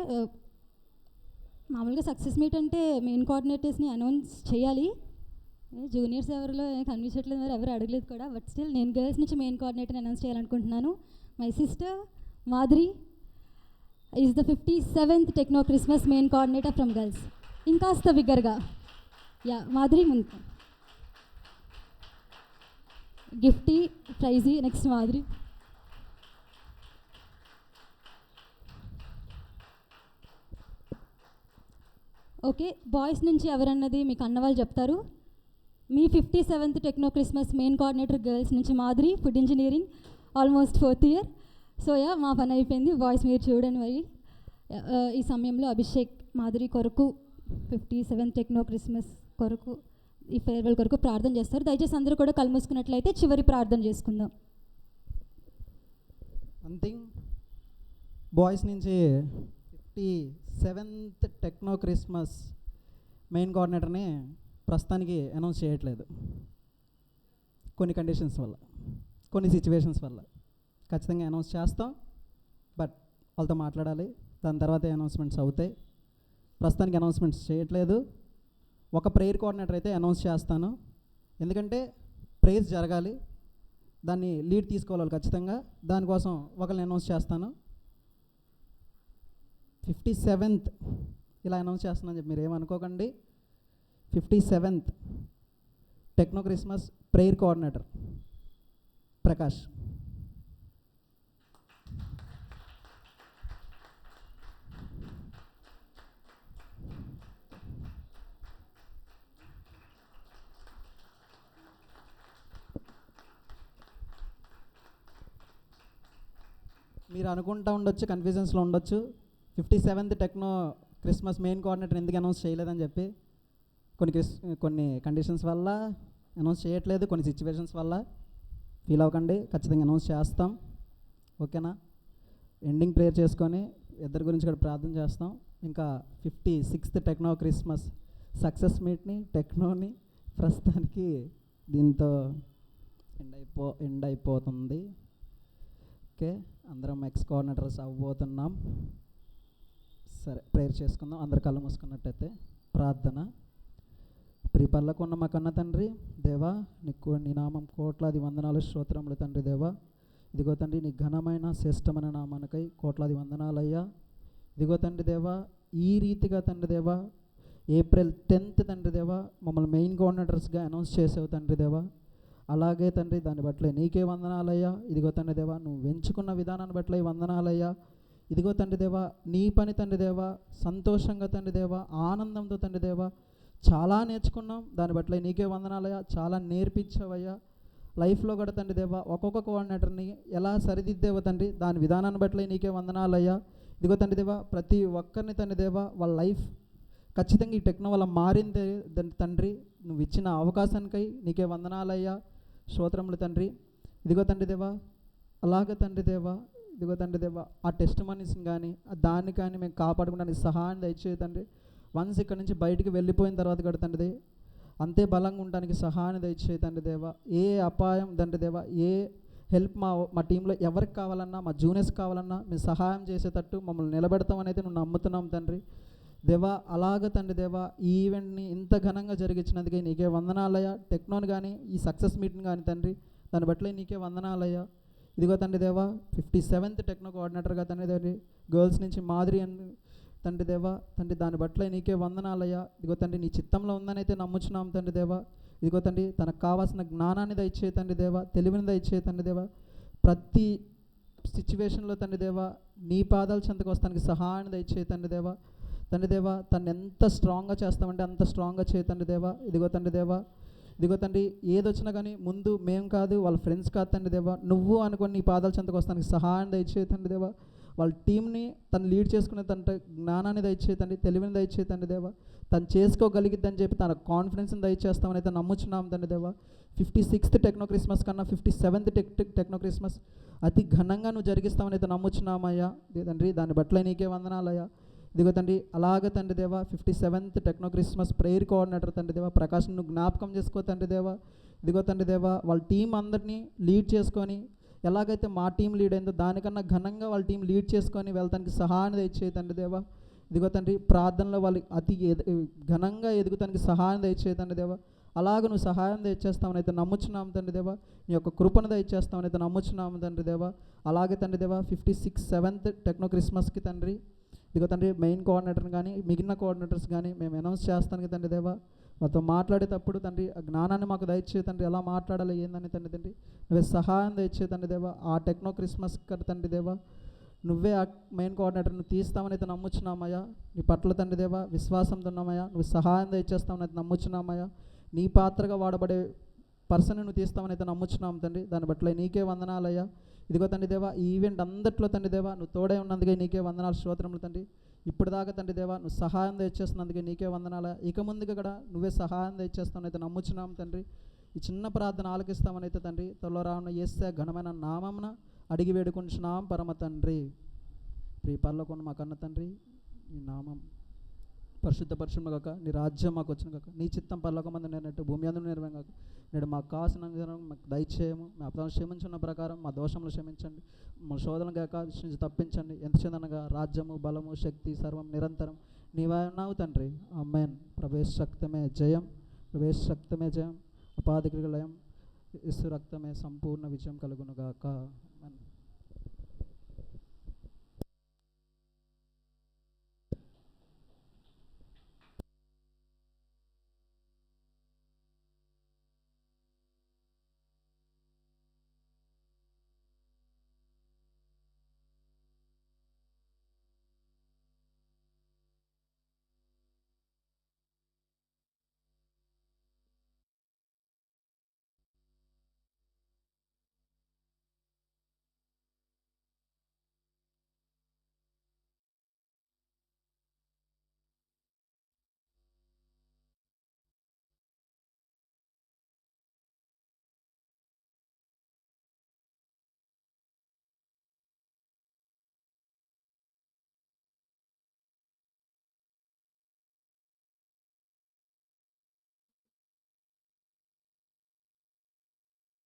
మామూలుగా సక్సెస్ మీట్ అంటే మెయిన్ కోఆర్డినేటర్స్ని అనౌన్స్ చేయాలి. జూనియర్స్ ఎవరిలో కనిపించట్లేదు, మరి ఎవరు అడగలేదు కూడా. బట్ స్టిల్ నేను గర్ల్స్ నుంచి మెయిన్ కోఆర్డినేటర్ని అనౌన్స్ చేయాలనుకుంటున్నాను. My sister Madhuri is the 57th techno Christmas main coordinator from girls. ఇంకాస్త బిగ్గరగా యా మాధురి ముందు. గిఫ్టీ ప్రైజీ నెక్స్ట్ మాధురి. ఓకే, బాయ్స్ నుంచి ఎవరన్నది మీకు అన్నవాళ్ళు చెప్తారు. మీ 57th techno Christmas main coordinator girls నుంచి Madhuri, food engineering, almost 4th year. So yeah మా పని అయిపోయింది, బాయ్స్ మీరు చూడండి. మరి ఈ సమయంలో అభిషేక్ మాధురి కొరకు 57th టెక్నో క్రిస్మస్ కొరకు ఈ ఫేర్వెల్ కొరకు ప్రార్థన చేస్తారు. దయచేసి అందరూ కూడా కళ్ళు మూసుకున్నట్లయితే చివరి ప్రార్థన చేసుకుందాం. సంథింగ్ బాయ్స్ నుంచి 57th టెక్నో క్రిస్మస్ మెయిన్ కోఆర్డినేటర్ని ప్రస్తుతానికి అనౌన్స్ చేయట్లేదు. కొన్ని కండిషన్స్ వల్ల, కొన్ని సిచ్యువేషన్స్ వల్ల. ఖచ్చితంగా అనౌన్స్ చేస్తాం, బట్ వాళ్ళతో మాట్లాడాలి, దాని తర్వాత అనౌన్స్మెంట్స్ అవుతాయి. ప్రస్తుతానికి అనౌన్స్మెంట్స్ చేయట్లేదు. ఒక ప్రేయర్ కోఆర్డినేటర్ అయితే అనౌన్స్ చేస్తాను, ఎందుకంటే ప్రేయర్స్ జరగాలి, దాన్ని లీడ్ తీసుకోవాలి ఖచ్చితంగా. దానికోసం ఒకరిని అనౌన్స్ చేస్తాను. 57th ఇలా అనౌన్స్ చేస్తున్నాను చెప్పి మీరు ఏమనుకోకండి. 57th techno Christmas prayer coordinator Prakash. మీరు అనుకుంటా ఉండొచ్చు, కన్ఫ్యూజన్స్లో ఉండొచ్చు, 57th techno Christmas main coordinator ఎందుకు అనౌన్స్ చేయలేదని చెప్పి. కొన్ని కండిషన్స్ వల్ల అనౌన్స్ చేయట్లేదు, కొన్ని సిచ్యువేషన్స్ వల్ల. ఫీల్ అవ్వకండి, ఖచ్చితంగా అనౌన్స్ చేస్తాం, ఓకేనా. ఎండింగ్ ప్రేయర్ చేసుకొని ఇద్దరి గురించి కూడా ప్రార్థన చేస్తాం. ఇంకా 56th టెక్నో క్రిస్మస్ సక్సెస్ మీట్ని టెక్నోని ప్రస్తుతానికి దీంతో ఎండ్ అయిపోతుంది. ఓకే, అందరం ఎక్స్ కోఆర్డినేటర్స్ అవ్వబోతున్నాం. సరే, ప్రేయర్ చేసుకుందాం. అందరు కళ్ళు మూసుకున్నట్టయితే ప్రార్థన. ప్రియపర్లకు ఉన్న మా కన్న తండ్రి దేవా, నీకు నీ నామం కోట్లాది వందనాలు స్తోత్రములు తండ్రి దేవా. ఇదిగో తండ్రి నీ ఘనమైన శ్రేష్టమైన నామానికై కోట్లాది వందనాలయ్యా. ఇదిగో తండ్రి దేవా, ఈ రీతిగా తండ్రి దేవా April 10th తండ్రి దేవా మమ్మల్ని మెయిన్ కోఆర్డినేటర్స్గా అనౌన్స్ చేసావు తండ్రి దేవా. అలాగే తండ్రి దాన్ని బట్లే నీకే వందనాలయ్యా. ఇదిగో తండ్రి దేవా, నువ్వు ఎంచుకున్న విధానాన్ని బట్లే వందనాలయ్యా. ఇదిగో తండ్రి దేవా, నీ పని తండ్రి దేవా సంతోషంగా తండ్రి దేవా ఆనందంతో తండ్రి దేవా చాలా నేర్చుకున్నాం. దాన్ని బట్లే నీకే వందనాలయ్యా. చాలా నేర్పించావయ్యా. లైఫ్లో కూడా తండ్రి దేవా ఒక్కొక్క కోఆర్డినేటర్ని ఎలా సరిదిద్దేవో తండ్రి దాని విధానాన్ని బట్లే నీకే వందనాలయ్యా. ఇదిగో తండ్రి దేవా, ప్రతి ఒక్కరిని తండ్రి దేవా వాళ్ళ లైఫ్ ఖచ్చితంగా ఈ టెక్నో వల్ల మారింది తండ్రి. నువ్వు ఇచ్చిన అవకాశానికై నీకే వందనాలయ్యా, స్తోత్రములు తండ్రి. ఇదిగో తండ్రి దేవా, అలాగే తండ్రి దేవా, ఇదిగో తండ్రి దేవా ఆ టెస్ట్ మనీస్ని కానీ దాన్ని కానీ మేము కాపాడుకోవడానికి సహాయం దయచేయి తండ్రి. వన్స్ ఇక్కడ నుంచి బయటికి వెళ్ళిపోయిన తర్వాత కూడా తండ్రి అంతే బలంగా ఉండడానికి సహాయం దయచేయి తండ్రి దేవా. ఏ అపాయం తండ్రి దేవా, ఏ హెల్ప్ మా టీంలో ఎవరికి కావాలన్నా, మా జూనియర్స్ కావాలన్నా మేము సహాయం చేసేటట్టు మమ్మల్ని నిలబెడతామని అయితే నువ్వు నమ్ముతున్నాం తండ్రి దేవా. అలాగ తండ్రి దేవా ఈ ఈవెంట్ని ఇంత ఘనంగా జరిగించినందుకే నీకే వందనాలయ్యా. టెక్నోని కానీ ఈ సక్సెస్ మీట్ని కానీ తండ్రి దాన్ని బట్లే నీకే వందనాలయ్యా. ఇదిగో తండ్రి దేవా 57th టెక్నో కోఆర్డినేటర్గా తండ్రి దేవి గర్ల్స్ నుంచి మాధురి అని తండ్రి దేవా తండ్రి దాన్ని బట్లే నీకే వందనాలయ్యా. ఇదిగో తండ్రి నీ చిత్తంలో ఉందని అయితే నమ్ముచున్నాం తండ్రి దేవా. ఇదిగో తండ్రి తనకు కావాల్సిన జ్ఞానాన్ని దయచే తండ్రి దేవా, తెలివిని దయచే తండ్రి దేవా. ప్రతి సిచ్యువేషన్లో తండ్రి దేవా నీ పాదాల చెంతకు వస్తానికి సహాయాన్ని దయచే తండ్రి దేవా. తండ్రి దేవా తను ఎంత స్ట్రాంగ్గా చేస్తామంటే అంత స్ట్రాంగ్గా చేయ తండ్రి దేవా. ఇదిగో తండ్రి దేవా, ఇదిగో తండ్రి ఏదొచ్చినా కానీ ముందు మేము కాదు, వాళ్ళ ఫ్రెండ్స్ కాదు తండ్రి దేవా, నువ్వు అనుకొని నీ పాదాల చెంతకు వస్తానికి సహాయం దయచే తండ్రి దేవా. వాళ్ళ టీంని తను లీడ్ చేసుకునే తండ్రి జ్ఞానాన్ని దయచే తండ్రి, తెలివిని దయచే తండ్రి దేవా. తను చేసుకోగలిగిద్దని చెప్పి తన కాన్ఫిడెన్స్ని దయచేస్తామని అయితే నమ్ముచున్నాం తండ్రి దేవా. 56th టెక్నో క్రిస్మస్ కన్నా 57th టెక్నో క్రిస్మస్ అతి ఘనంగా నువ్వు జరిగిస్తామని అయితే నమ్ముచున్నామయ్యా తండ్రి. దాన్ని బట్లే నీకే వందనాలయ్యా. ఇదిగో తండ్రి అలాగ తండ్రి దేవా 57th techno Christmas prayer coordinator తండ్రి దేవా ప్రకాశ్ నువ్వు జ్ఞాపకం చేసుకో తండ్రి దేవా. ఇదిగో తండ్రి దేవా వాళ్ళ టీం అందరినీ లీడ్ చేసుకొని ఎలాగైతే మా టీం లీడ్ అయిందో దానికన్నా ఘనంగా వాళ్ళ టీం లీడ్ చేసుకొని వెళ్తానికి సహాయాన్ని దయచేయి తండ్రి దేవా. ఇదిగో తండ్రి ప్రార్థనలో వాళ్ళు ఘనంగా ఎదుగుతానికి సహాయం దయచేయి తండ్రి దేవా. అలాగ నువ్వు సహాయం దయచేస్తామని అయితే నమ్ముచున్నాము తండ్రి దేవా. నీ యొక్క కృపను దయచేస్తామని అయితే నమ్ముచున్నాము తండ్రి దేవా. అలాగే తండ్రి దేవా 56th 7th టెక్నో క్రిస్మస్కి తండ్రి ఇదిగో తండ్రి మెయిన్ కోఆర్డినేటర్ని కానీ మిగిలిన కోఆర్డినేటర్స్ కానీ మేము అనౌన్స్ చేస్తానికి తండ్రి దేవా. వాళ్ళతో మాట్లాడేటప్పుడు తండ్రి ఆ జ్ఞానాన్ని మాకు దయచే తండ్రి, ఎలా మాట్లాడాలి ఏందని తండ్రి నువ్వే సహాయం దయచే తండ్రి దేవా. ఆ టెక్నో క్రిస్మస్ తండ్రి దేవా నువ్వే ఆ మెయిన్ కోఆర్డినేటర్ని తీస్తామని అయితే నమ్ముచున్నామయ్యా. నీ పట్ల తండ్రి దేవా విశ్వాసంతో ఉన్నామయ్యా. నువ్వు సహాయం దయచేస్తామని అయితే నమ్ముచున్నామయ్యా. నీ పాత్రగా వాడబడే పర్సన్ నువ్వు తీస్తామని అయితే నమ్ముచున్నాము తండ్రి. దాన్ని బట్ల నీకే వందనాలయ్యా. ఇదిగో తండ్రి దేవా ఈ ఈవెంట్ అందట్లో తండ్రి దేవా నువ్వు తోడే ఉన్నందుకే నీకే వందనాలు, స్తోత్రములు తండ్రి. ఇప్పుడు దాకా తండ్రి దేవా నువ్వు సహాయం దయచేస్తున్నందుకే నీకే వందనాలు. ఇక ముందుగా కూడా నువ్వే సహాయం దయచేస్తామని అయితే నమ్ముచున్నాము తండ్రి. ఈ చిన్న ప్రార్థన ఆలకిస్తామని అయితే తండ్రి త్వరలో రానున్న యేసయ్య ఘనమైన నామమున అడిగి వేడుకుంటున్నాం పరమ తండ్రి. ప్రియ పరలోకమున్న మా కన్న తండ్రి, నీ నామం పరిశుద్ధపరచును గాక, నీ రాజ్యం మాకు వచ్చును గాక, నీ చిత్తం పరలోకమందు నెరవేరినట్టు భూమి అందు నెరవేరును గాక. నేడు మాకు కావాల్సిన మాకు దయచేయము, మా అపరాధం క్షమించున్న ప్రకారం మా దోషములు క్షమించండి, మా శోధన గాక నుంచి తప్పించండి. ఎంత చెందనగా రాజ్యము బలము శక్తి సర్వం నిరంతరం నీవే ఉన్నావు తండ్రి. ఆమేన్. ప్రవేశ రక్తమే జయం, ప్రవేశ రక్తమే జయం, అపాధిక లయం, యేసు రక్తమే సంపూర్ణ విజయం కలుగును గాక. ఆమేన్.